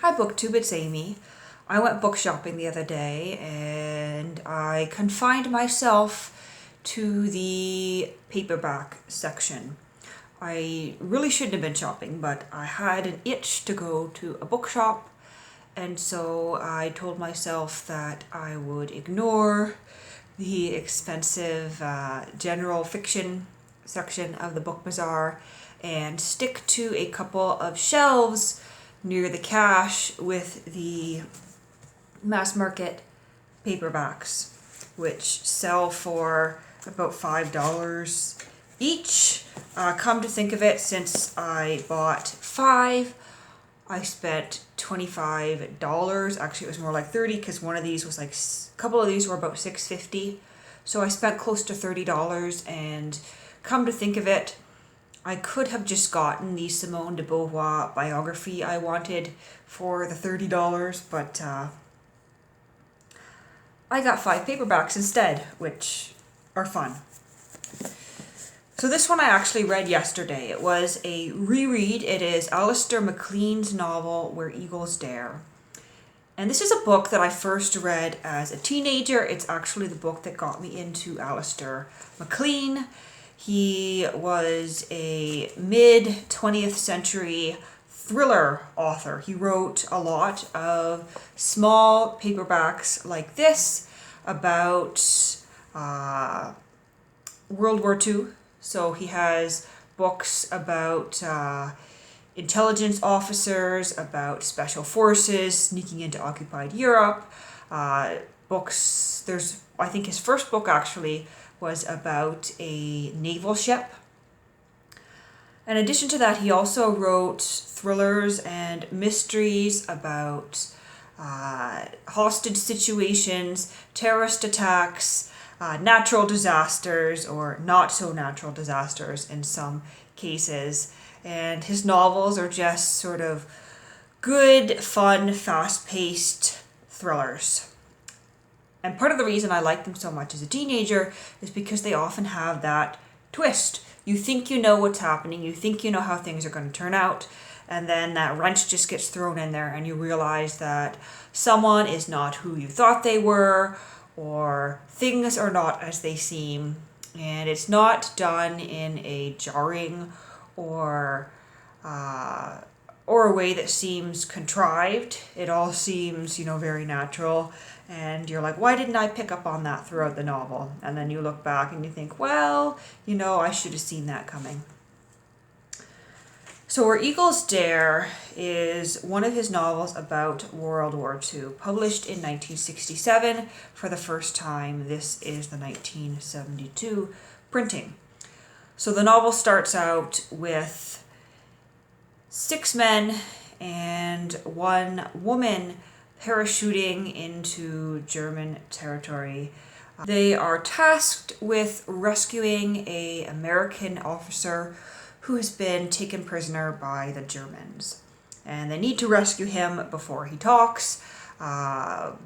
Hi BookTube, it's Amy. I went book shopping the other day and I confined myself to the paperback section. I really shouldn't have been shopping, but I had an itch to go to a bookshop, and so I told myself that I would ignore the expensive general fiction section of the book bazaar and stick to a couple of shelves near the cash with the mass market paperbacks, which sell for about $5 each. Come to think of it, since I bought 5, I spent $25. Actually, it was more like $30 because one of these was like, a couple of these were about $6.50. So I spent close to $30, and come to think of it, I could have just gotten the Simone de Beauvoir biography I wanted for the $30, but I got 5 paperbacks instead, which are fun. So this one I actually read yesterday. It was a reread. It is Alistair MacLean's novel, Where Eagles Dare. And this is a book that I first read as a teenager. It's actually the book that got me into Alistair MacLean. He was a mid-20th century thriller author. He wrote a lot of small paperbacks like this about World War II. So he has books about intelligence officers, about special forces sneaking into occupied Europe. I think his first book actually was about a naval ship. In addition to that, he also wrote thrillers and mysteries about hostage situations, terrorist attacks, natural disasters, or not so natural disasters in some cases. And his novels are just sort of good, fun, fast-paced thrillers. And part of the reason I like them so much as a teenager is because they often have that twist. You think you know what's happening, you think you know how things are going to turn out, and then that wrench just gets thrown in there and you realize that someone is not who you thought they were, or things are not as they seem. And it's not done in a jarring or a way that seems contrived. It all seems, very natural. And you're like, why didn't I pick up on that throughout the novel? And then you look back and you think, well, I should have seen that coming. So Where Eagles Dare is one of his novels about World War II, published in 1967 for the first time. This is the 1972 printing. So the novel starts out with 6 men and 1 woman parachuting into German territory. They are tasked with rescuing an American officer who has been taken prisoner by the Germans. And they need to rescue him before he talks,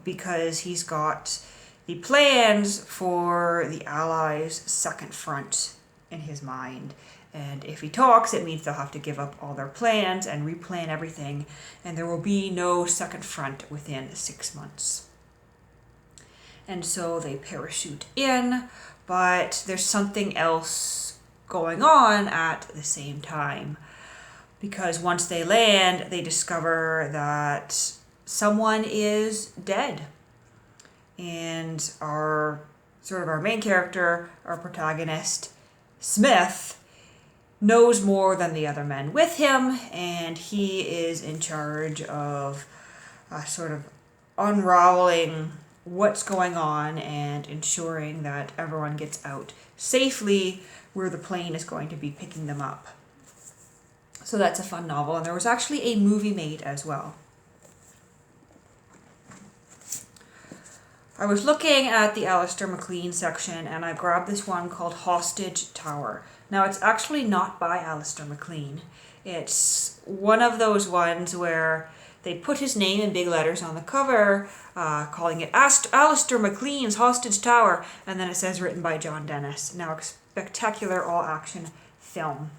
because he's got the plans for the Allies' second front in his mind. And if he talks, it means they'll have to give up all their plans and replan everything, and there will be no second front within 6 months. And so they parachute in, but there's something else going on at the same time. Because once they land, they discover that someone is dead. And our main character, our protagonist, Smith, knows more than the other men with him, and he is in charge of sort of unraveling what's going on and ensuring that everyone gets out safely where the plane is going to be picking them up. So that's a fun novel, and there was actually a movie made as well. I was looking at the Alistair MacLean section, and I grabbed this one called Hostage Tower. Now, it's actually not by Alistair MacLean. It's one of those ones where they put his name in big letters on the cover, calling it Alistair MacLean's Hostage Tower, and then it says written by John Dennis. Now, a spectacular all-action film.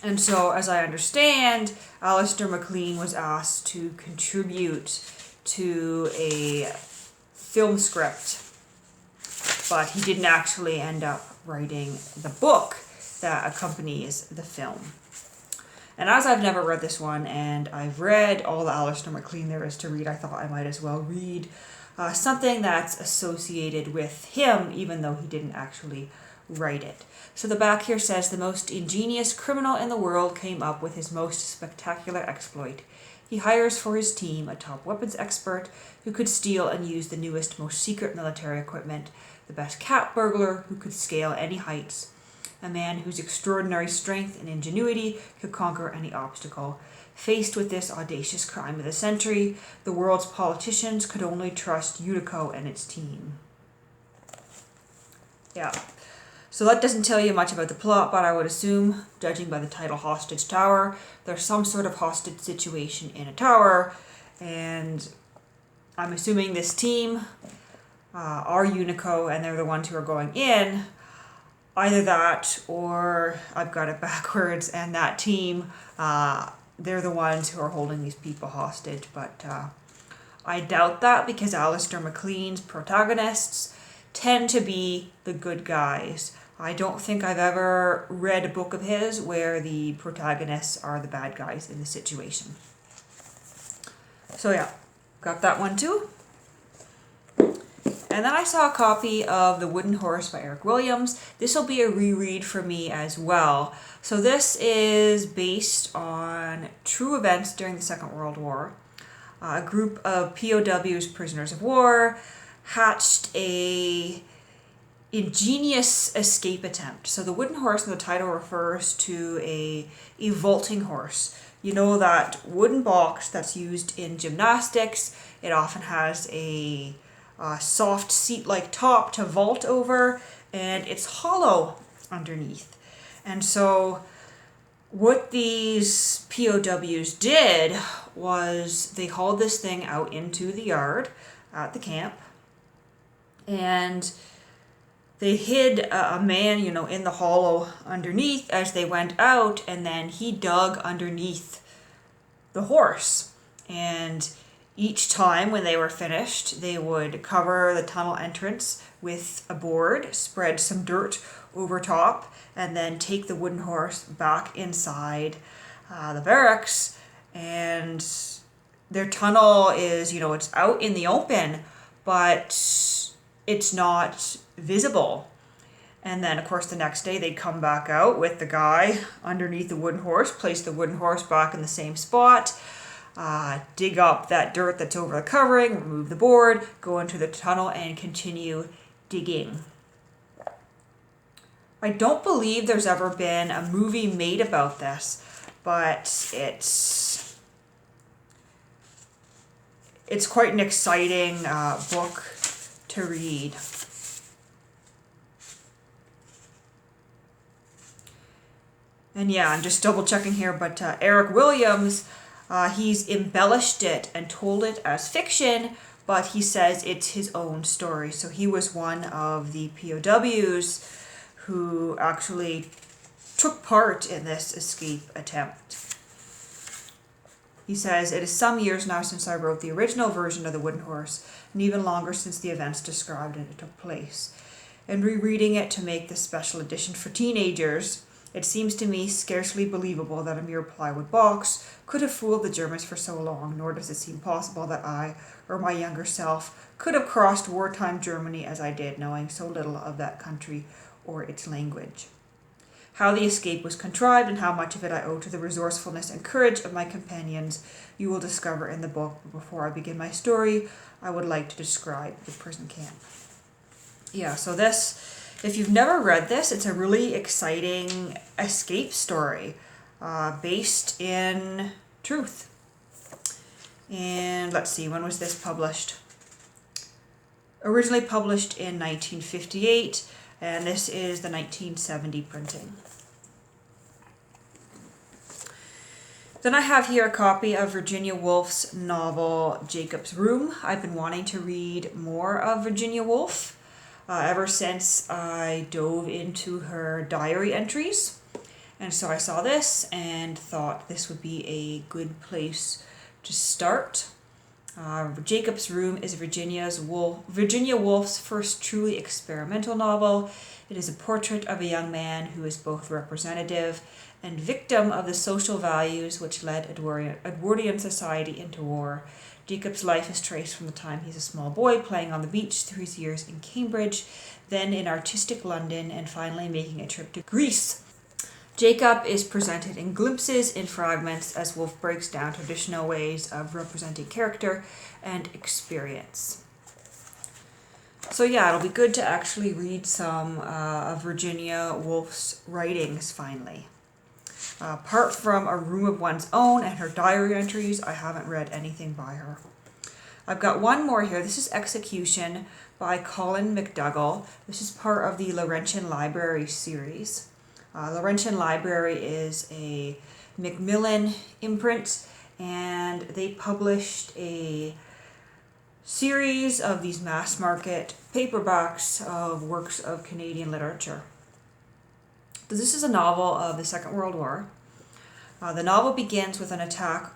And so, as I understand, Alistair MacLean was asked to contribute to a film script, but he didn't actually end up writing the book that accompanies the film. And as I've never read this one, and I've read all the Alistair MacLean there is to read, I thought I might as well read something that's associated with him, even though he didn't actually write it. So the back here says, the most ingenious criminal in the world came up with his most spectacular exploit. He hires for his team a top weapons expert who could steal and use the newest, most secret military equipment, the best cat burglar who could scale any heights, a man whose extraordinary strength and ingenuity could conquer any obstacle. Faced with this audacious crime of the century, the world's politicians could only trust Unico and its team. Yeah. So that doesn't tell you much about the plot, but I would assume, judging by the title Hostage Tower, there's some sort of hostage situation in a tower, and I'm assuming this team are Unico, and they're the ones who are going in. Either that, or I've got it backwards, and that team, they're the ones who are holding these people hostage, but I doubt that, because Alistair MacLean's protagonists tend to be the good guys. I don't think I've ever read a book of his where the protagonists are the bad guys in the situation. So yeah, got that one too. And then I saw a copy of The Wooden Horse by Eric Williams. This will be a reread for me as well. So this is based on true events during the Second World War. A group of POWs, prisoners of war, hatched a ingenious escape attempt. So the wooden horse in the title refers to a vaulting horse. You know that wooden box that's used in gymnastics. It often has a soft seat-like top to vault over, and it's hollow underneath. And so what these POWs did was they hauled this thing out into the yard at the camp, and they hid a man, in the hollow underneath as they went out, and then he dug underneath the horse. And each time when they were finished, they would cover the tunnel entrance with a board, spread some dirt over top, and then take the wooden horse back inside the barracks. And their tunnel is, it's out in the open, but it's not visible. And then, of course, the next day they'd come back out with the guy underneath the wooden horse, place the wooden horse back in the same spot, dig up that dirt that's over the covering, remove the board, go into the tunnel, and continue digging. I don't believe there's ever been a movie made about this, but it's quite an exciting book to read. And yeah, I'm just double checking here, but Eric Williams, he's embellished it and told it as fiction, but he says it's his own story. So he was one of the POWs who actually took part in this escape attempt. He says, it is some years now since I wrote the original version of The Wooden Horse, and even longer since the events described in it took place. In rereading it to make this special edition for teenagers, it seems to me scarcely believable that a mere plywood box could have fooled the Germans for so long, nor does it seem possible that I, or my younger self, could have crossed wartime Germany as I did, knowing so little of that country or its language. How the escape was contrived and how much of it I owe to the resourcefulness and courage of my companions you will discover in the book. But before I begin my story, I would like to describe the prison camp. Yeah, so this, if you've never read this, it's a really exciting escape story based in truth. And let's see, when was this published? Originally published in 1958, and this is the 1970 printing. Then I have here a copy of Virginia Woolf's novel, Jacob's Room. I've been wanting to read more of Virginia Woolf ever since I dove into her diary entries. And so I saw this and thought this would be a good place to start. Jacob's Room is Virginia Woolf's first truly experimental novel. It is a portrait of a young man who is both representative and victim of the social values which led Edwardian society into war. Jacob's life is traced from the time he's a small boy playing on the beach through his years in Cambridge, then in artistic London, and finally making a trip to Greece. Jacob is presented in glimpses, in fragments, as Woolf breaks down traditional ways of representing character and experience. So yeah, it'll be good to actually read some of Virginia Woolf's writings finally. Apart from A Room of One's Own and her diary entries, I haven't read anything by her. I've got one more here. This is Execution by Colin McDougall. This is part of the Laurentian Library series. Laurentian Library is a Macmillan imprint, and they published a series of these mass market paperbacks of works of Canadian literature. This is a novel of the Second World War. The novel begins with an attack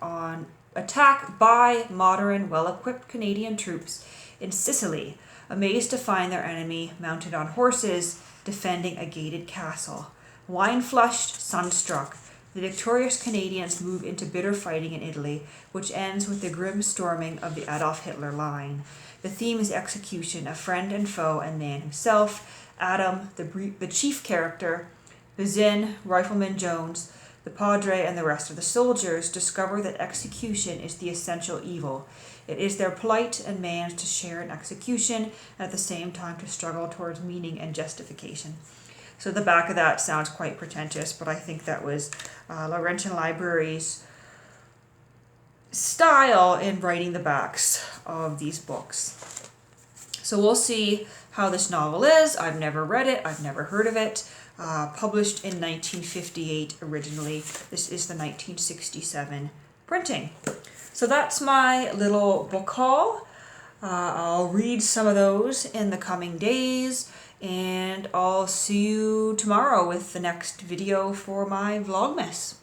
by modern, well-equipped Canadian troops in Sicily, amazed to find their enemy mounted on horses defending a gated castle. Wine-flushed, sun-struck, the victorious Canadians move into bitter fighting in Italy, which ends with the grim storming of the Adolf Hitler line. The theme is execution, a friend and foe and man himself. Adam, the chief character, Bazin, Rifleman Jones, the Padre, and the rest of the soldiers discover that execution is the essential evil. It is their plight and man's to share in execution, and at the same time to struggle towards meaning and justification. So the back of that sounds quite pretentious, but I think that was Laurentian Library's style in writing the backs of these books. So we'll see how this novel is. I've never read it. I've never heard of it. Published in 1958 originally. This is the 1967 printing. So that's my little book haul. I'll read some of those in the coming days, and I'll see you tomorrow with the next video for my Vlogmas.